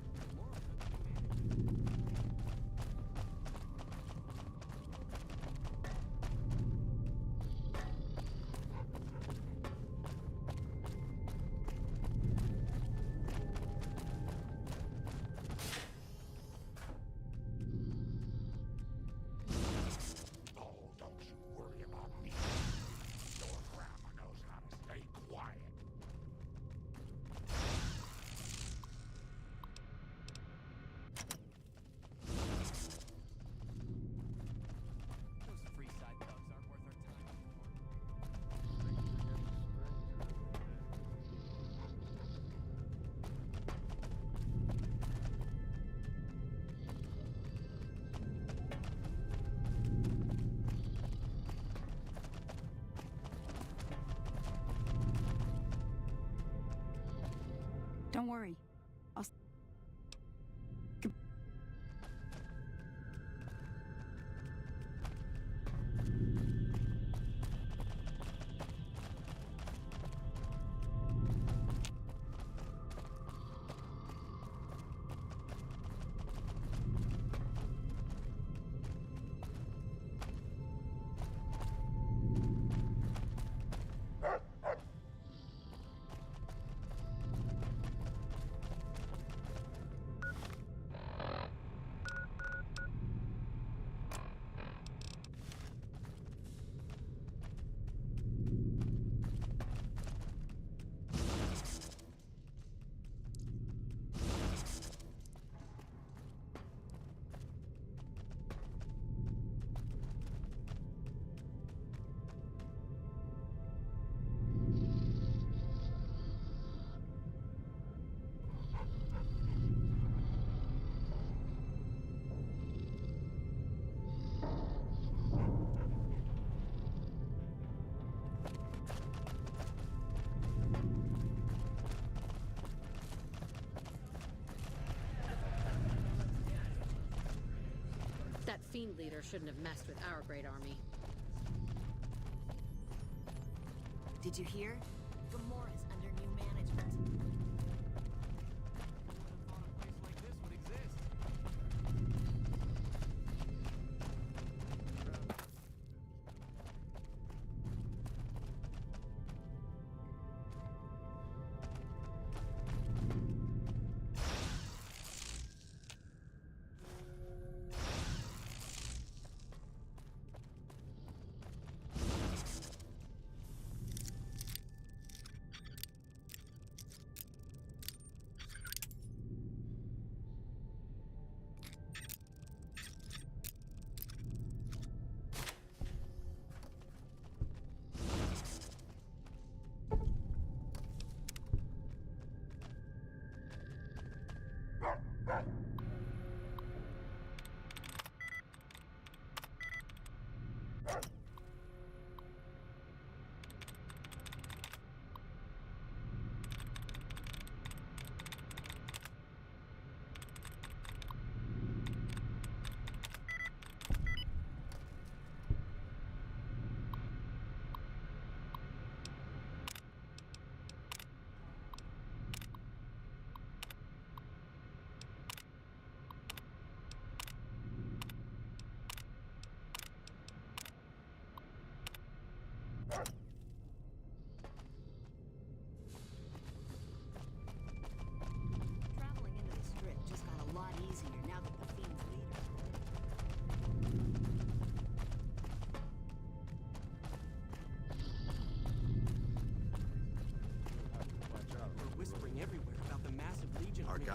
Don't worry. I'll... That fiend leader shouldn't have messed with our great army. Did you hear? Gamora's under new management.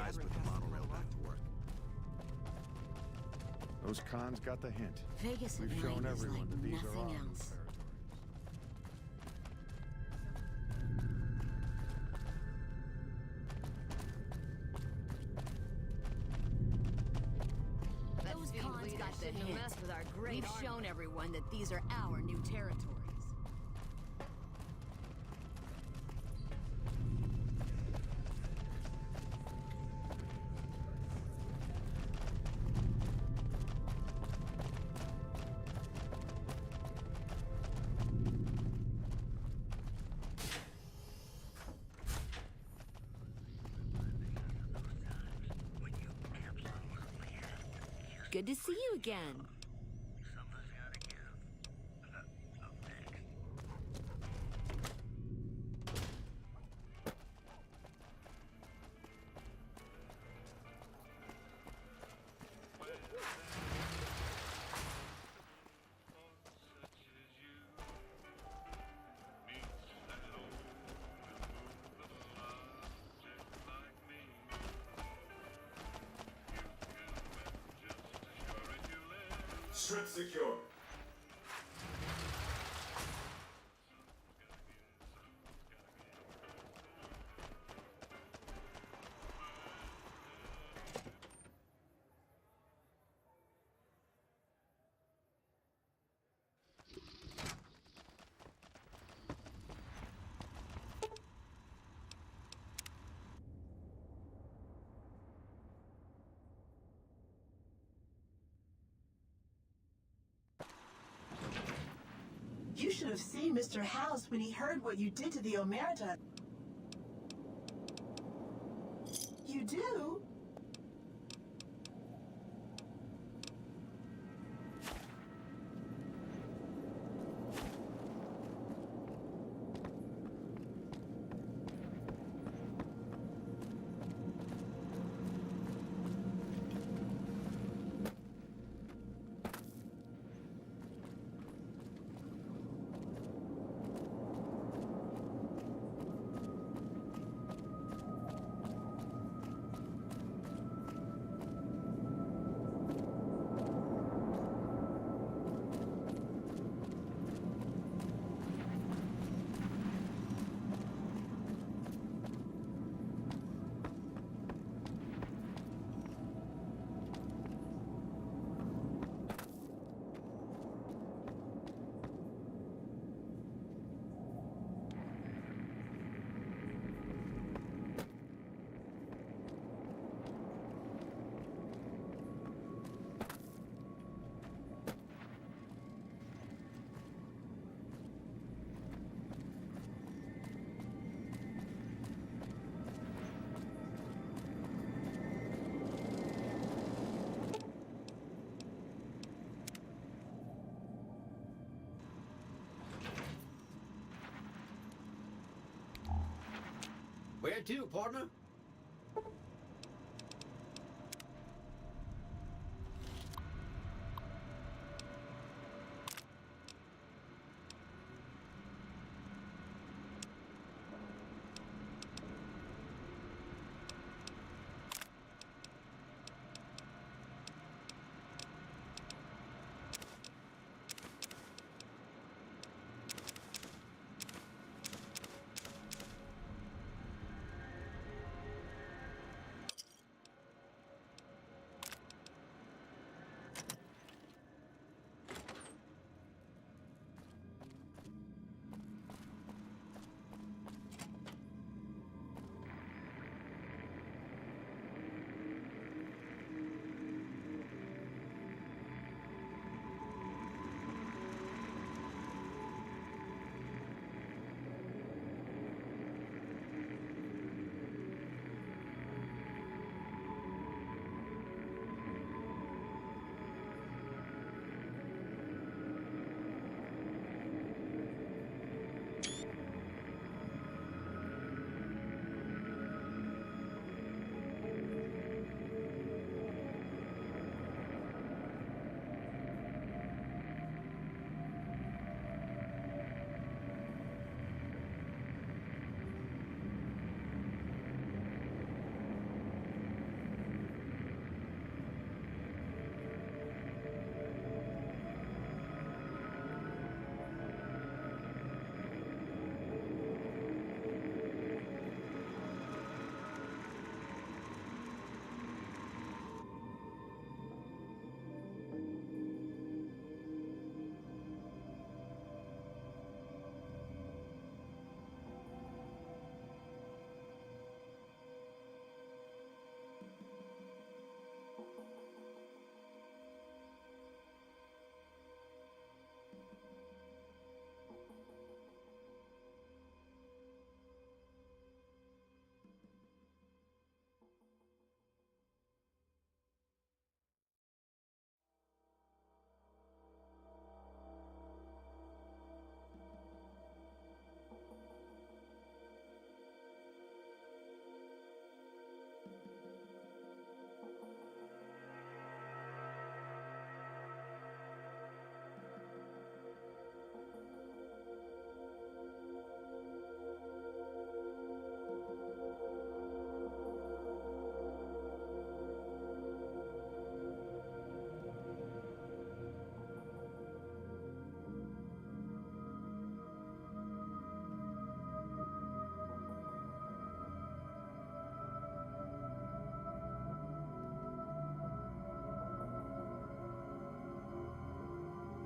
guys put the monorail back to work. Those cons got the hint. Vegas We've at shown night is everyone like that these are nothing our new else. territories. Those cons got the hint. We've shown everyone that these are our new territories. Good to see you again. Strip secure. You should have seen Mr. House when he heard what you did to the Omerta. You do? Where to, partner?